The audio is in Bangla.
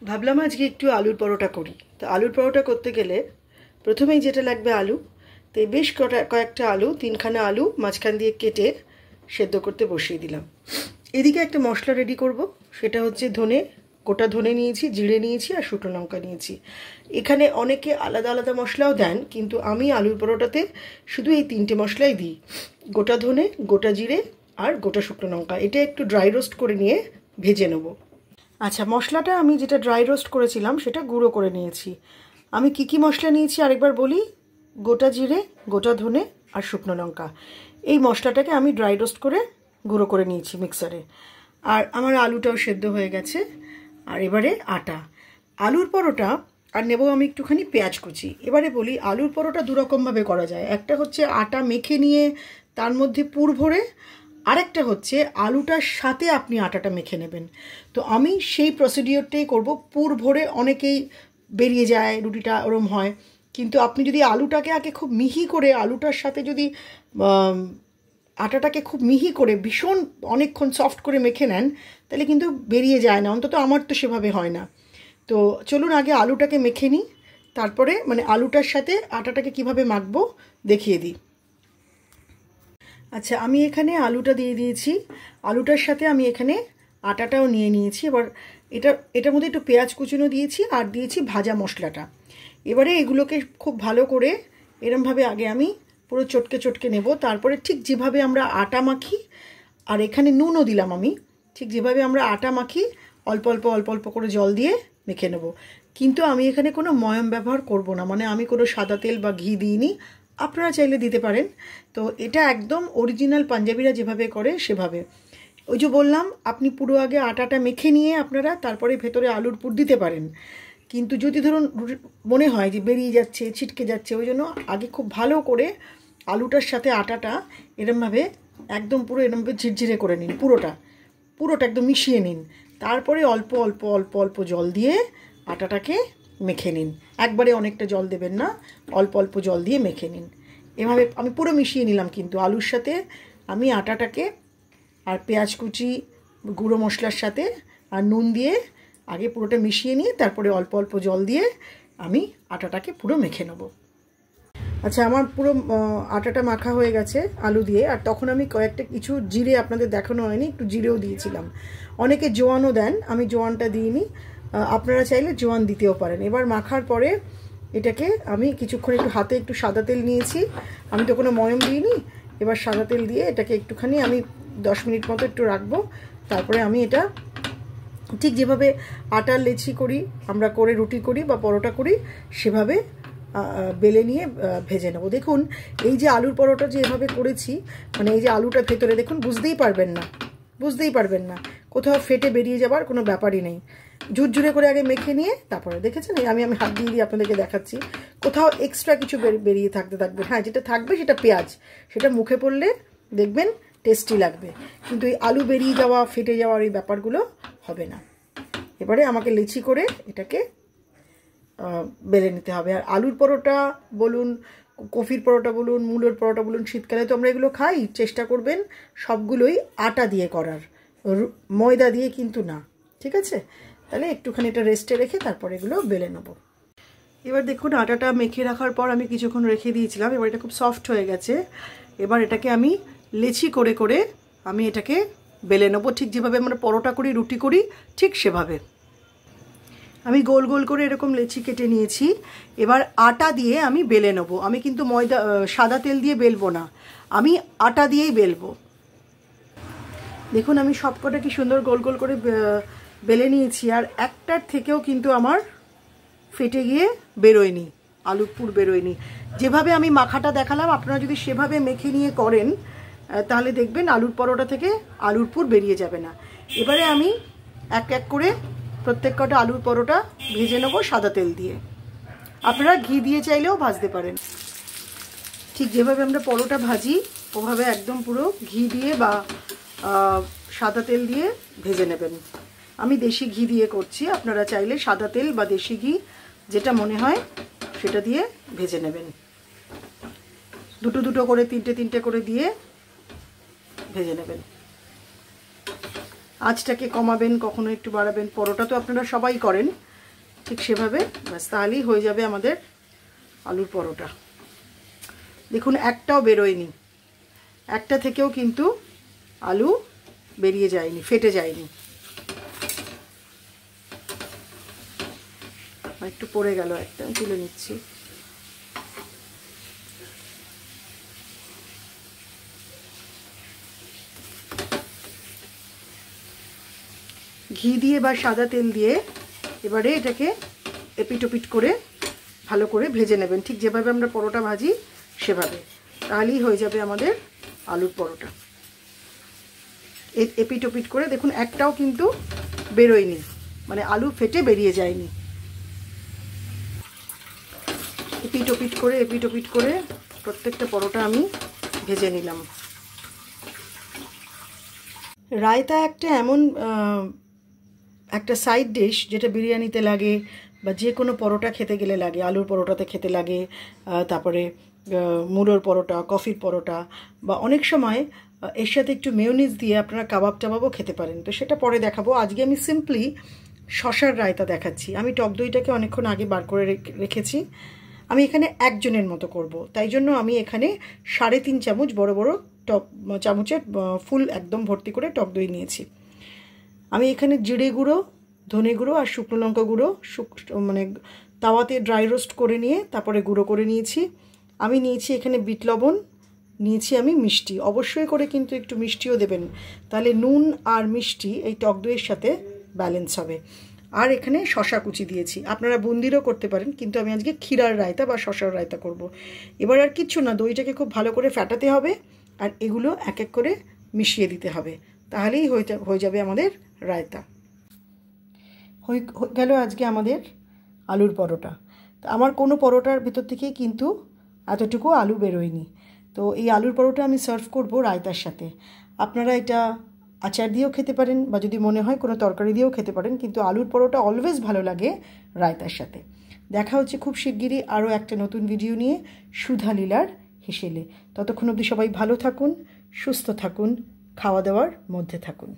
ভাবলাম আজকে একটু আলুর পরোটা করি। তো আলুর পরোটা করতে গেলে প্রথমেই যেটা লাগবে আলু। তো বেশ কয়েকটা আলু, তিনখানা আলু মাঝখান দিয়ে কেটে সেদ্ধ করতে বসিয়ে দিলাম। এদিকে একটা মশলা রেডি করব, সেটা হচ্ছে ধনে, গোটা ধনে নিয়েছি, জিরে নিয়েছি আর শুকনো লঙ্কা নিয়েছি। এখানে অনেকে আলাদা আলাদা মশলাও দেন, কিন্তু আমি আলুর পরোটাতে শুধু এই তিনটে মশলাই দিই, গোটা ধনে, গোটা জিরে আর গোটা শুকনো লঙ্কা। এটা একটু ড্রাই রোস্ট করে নিয়ে ভেজে নেব। আচ্ছা, মশলাটা আমি যেটা ড্রাই রোস্ট করেছিলাম সেটা গুঁড়ো করে নিয়েছি। আমি কি মশলা নিয়েছি আরেকবার বলি। গোটা জিরে, গোটা ধনে আর শুকনো লঙ্কা, এই মশলাটাকে আমি ড্রাই রোস্ট করে গুঁড়ো করে নিয়েছি মিক্সারে। আর আমার আলুটাও সেদ্ধ হয়ে গেছে। আর এবারে আটা, আলুর পরোটা আর নেব আমি একটুখানি পেঁয়াজ কুচি। এবারে বলি, আলুর পরোটা দুরকমভাবে করা যায়। একটা হচ্ছে আটা মেখে নিয়ে তার মধ্যে পুর ভরে, আরেকটা হচ্ছে আলুটার সাথে আপনি আটাটা মেখে নেবেন। তো আমি সেই প্রসিডিওরটাই করব। পুর ভরে অনেকেই বেরিয়ে যায়, রুটিটা ওরম হয়। কিন্তু আপনি যদি আলুটাকে আগে খুব মিহি করে আলুটার সাথে যদি আটাটাকে খুব মিহি করে ভীষণ অনেকক্ষণ সফট করে মেখে নেন, তাহলে কিন্তু বেরিয়ে যায় না, অন্তত আমার তো সেভাবে হয় না। তো চলুন আগে আলুটাকে মেখে নিই, তারপরে মানে আলুটার সাথে আটাটাকে কিভাবে মাখবো দেখিয়ে দিই। আচ্ছা, আমি এখানে আলুটা দিয়ে দিয়েছি, আলুটার সাথে আমি এখানে আটাটাও নিয়ে নিয়েছি। এবার এটার মধ্যে একটু পেঁয়াজ কুচুনো দিয়েছি আর দিয়েছি ভাজা মশলাটা। এবারে এগুলোকে খুব ভালো করে এরমভাবে আগে আমি পুরো চটকে চটকে নেব। তারপরে ঠিক যেভাবে আমরা আটা মাখি, আর এখানে নুনও দিলাম আমি, ঠিক যেভাবে আমরা আটা মাখি অল্প অল্প অল্প অল্প করে জল দিয়ে মেখে নেব। কিন্তু আমি এখানে কোনো ময়াম ব্যবহার করব না, মানে আমি কোনো সাদা তেল বা ঘি দিইনি, আপনারা চাইলে দিতে পারেন। তো এটা একদম অরিজিনাল পাঞ্জাবিরা যেভাবে করে সেভাবে। ওই যে বললাম, আপনি পুরো আগে আটাটা মেখে নিয়ে আপনারা তারপরে ভেতরে আলুর পুর দিতে পারেন। কিন্তু যদি ধরুন মনে হয় যে বেরিয়ে যাচ্ছে, ছিটকে যাচ্ছে, ওই জন্য আগে খুব ভালো করে আলুটার সাথে আটাটা এরমভাবে একদম পুরো এরমভাবে ঝিরঝিরে করে নিন, পুরোটা একদম মিশিয়ে নিন। তারপরে অল্প অল্প অল্প অল্প জল দিয়ে আটাটাকে মেখে নিন। একবারে অনেকটা জল দেবেন না, অল্প অল্প জল দিয়ে মেখে নিন। এভাবে আমি পুরো মিশিয়ে নিলাম, কিন্তু আলুর সাথে আমি আটাটাকে আর পেঁয়াজ কুচি, গুঁড়ো মশলার সাথে আর নুন দিয়ে আগে পুরোটা মিশিয়ে নিয়ে তারপরে অল্প অল্প জল দিয়ে আমি আটাটাকে পুরো মেখে নেব। আচ্ছা, আমার পুরো আটাটা মাখা হয়ে গেছে আলু দিয়ে। আর তখন আমি কয়েকটা কিছু জিরে, আপনাদের দেখানো হয়নি, একটু জিরেও দিয়েছিলাম। অনেকে জোয়ানও দেন, আমি জোয়ানটা দিইনি, আপনারা চাইলে জোয়ান দিতেও পারেন। এবার মাখার পরে এটাকে আমি কিছুক্ষণ একটু হাতে একটু সাদা তেল নিয়েছি, আমি তো কোনো ময়ম দিইনি। এবার সাদা তেল দিয়ে এটাকে একটুখানি আমি 10 মিনিট মতো একটু রাখবো। তারপরে আমি এটা ঠিক যেভাবে আটার লেচি করি আমরা, করে রুটি করি বা পরোটা করি, সেভাবে বেলে নিয়ে ভেজে নেব। দেখুন, এই যে আলুর পরোটা যে এভাবে করেছি, মানে এই যে আলুটা ভেতরে দেখুন, বুঝতেই পারবেন না কোথাও ফেটে বেরিয়ে যাবার কোনো ব্যাপারই নেই। ঝুরঝুরে করে আগে মেখে নিয়ে তারপরে দেখেছেন, আমি হাত দিয়ে আপনাদেরকে দেখাচ্ছি, কোথাও এক্সট্রা কিছু বেরিয়ে থাকবে। হ্যাঁ, যেটা থাকবে সেটা পেঁয়াজ, সেটা মুখে পড়লে দেখবেন টেস্টি লাগবে, কিন্তু এই আলু বেরিয়ে যাওয়া, ফেটে যাওয়ার এই ব্যাপারগুলো হবে না। এবারে আমাকে লেচি করে এটাকে বেলে নিতে হবে। আর আলুর পরোটা বলুন, কফির পরোটা বলুন, মূলোর পরোটা বলুন, শীতকালে তো আমরা এগুলো খাই, চেষ্টা করবেন সবগুলোই আটা দিয়ে করার, ময়দা দিয়ে কিন্তু না। ঠিক আছে, তাহলে একটুখানি এটা রেস্টে রেখে তারপর এগুলো বেলে নেব। এবার দেখুন, আটাটা মেখে রাখার পর আমি কিছুক্ষণ রেখে দিয়েছিলাম, এবার এটা খুব সফট হয়ে গেছে। এবার এটাকে আমি লেচি করে করে আমি এটাকে বেলে নেবো, ঠিক যেভাবে আমরা পরোটা করি, রুটি করি, ঠিক সেভাবে। আমি গোল গোল করে এরকম লেচি কেটে নিয়েছি। এবার আটা দিয়ে আমি বেলে নেবো। আমি কিন্তু সাদা তেল দিয়ে বেলবো না, আমি আটা দিয়েই বেলবো। দেখুন, আমি সবকটা কি সুন্দর গোল গোল করে বেলে নিয়েছি, আর একটার থেকেও কিন্তু আমার ফেটে গিয়ে বেরোয়নি, আলুর পুর বেরোয়নি। যেভাবে আমি মাখাটা দেখালাম, আপনারা যদি সেভাবে মেখে নিয়ে করেন তাহলে দেখবেন আলুর পরোটা থেকে আলুর পুর বেরিয়ে যাবে না। এবারে আমি এক এক করে প্রত্যেক কটা আলুর পরোটা ভেজে নেবো সাদা তেল দিয়ে। আপনারা ঘি দিয়ে চাইলেও ভাজতে পারেন। ঠিক যেভাবে আমরা পরোটা ভাজি ওভাবে একদম পুরো ঘি দিয়ে বা সাদা তেল দিয়ে ভেজে নেবেন। আমি দেশি ঘি দিয়ে করছি, আপনারা চাইলে সাদা তেল বা দেশি ঘি যেটা মনে হয় সেটা দিয়ে ভেজে নেবেন। দুটো দুটো করে, তিনটে তিনটে করে দিয়ে ভেজে নেবেন। আঁচটাকে কমাবেন, কখনো একটু বাড়াবেন। পরোটা তো আপনারা সবাই করেন, ঠিক সেভাবে ব্যাস, তাহলেই হয়ে যাবে আমাদের আলুর পরোটা। দেখুন একটাও বেরোয়নি, একটা থেকেও কিন্তু আলু বেরিয়ে যায়নি, ফেটে যায়নি। একটু পড়ে গেল, একটা তুলে নিচ্ছি। ঘি দিয়ে বা সাদা তেল দিয়ে এবারে এটাকে এপিটোপিট করে ভালো করে ভেজে নেবেন, ঠিক যেভাবে আমরা পরোটা ভাজি সেভাবে, তাহলেই হয়ে যাবে আমাদের আলুর পরোটা। এপিটোপিট করে দেখুন একটাও কিন্তু বেরোয়নি, মানে আলু ফেটে বেরিয়ে যায়নি। এপিটোপিট করে প্রত্যেকটা পরোটা আমি ভেজে নিলাম। রায়তা একটা এমন একটা সাইড ডিশ যেটা বিরিয়ানিতে লাগে বা যে কোনো পরোটা খেতে গেলে লাগে, আলুর পরোটাতে খেতে লাগে, তারপরে মুলোর পরোটা, কফির পরোটা, বা অনেক সময় এর সাথে একটু মেয়োনিজ দিয়ে আপনারা কাবাব টাবাবও খেতে পারেন। তো সেটা পরে দেখাবো। আজকে আমি সিম্পলি শসার রায়তা দেখাচ্ছি। আমি টক দইটাকে অনেকক্ষণ আগে বার করে রেখেছি। আমি এখানে একজনের মতো করব, তাই জন্য আমি এখানে 3.5 চামচ বড় বড় টক চামচের ফুল একদম ভর্তি করে টক দই নিয়েছি। আমি এখানে জিরে গুঁড়ো, ধনে গুঁড়ো আর শুকনো লঙ্কা গুঁড়ো মানে তাওয়াতে ড্রাই রোস্ট করে নিয়ে তারপরে গুঁড়ো করে নিয়েছি। আমি নিয়েছি এখানে বিট লবণ, নিয়েছি আমি মিষ্টি। অবশ্যই করে কিন্তু একটু মিষ্টিও দেবেন, তাহলে নুন আর মিষ্টি এই টক দইয়ের সাথে ব্যালেন্স হবে। আর এখানে শশা কুচি দিয়েছি, আপনারা বুন্দিরও করতে পারেন, কিন্তু আমি আজকে ক্ষীরার রায়তা বা শশার রায়তা করব। এবার আর কিচ্ছু না, দইটাকে খুব ভালো করে ফেটাতে হবে আর এগুলো এক এক করে মিশিয়ে দিতে হবে, তাহলেই হয়ে যাবে আমাদের রায়তা। হয়ে গেল আজকে আমাদের আলুর পরোটা। তো আমার কোনো পরোটার ভেতর থেকেই কিন্তু এতটুকু আলু বেরোয়নি। তো এই আলুর পরোটা আমি সার্ভ করব রায়তার সাথে। আপনারা এটা আচার দিয়েও খেতে পারেন বা যদি মনে হয় কোনো তরকারি দিয়েও খেতে পারেন, কিন্তু আলুর পরোটা অলওয়েজ ভালো লাগে রায়তার সাথে। দেখা হচ্ছে খুব শিগগিরই আরও একটা নতুন ভিডিও নিয়ে সুধা লীলার হেসেলে। ততক্ষণ অবধি সবাই ভালো থাকুন, সুস্থ থাকুন, খাওয়া দাওয়ার মধ্যে থাকুন।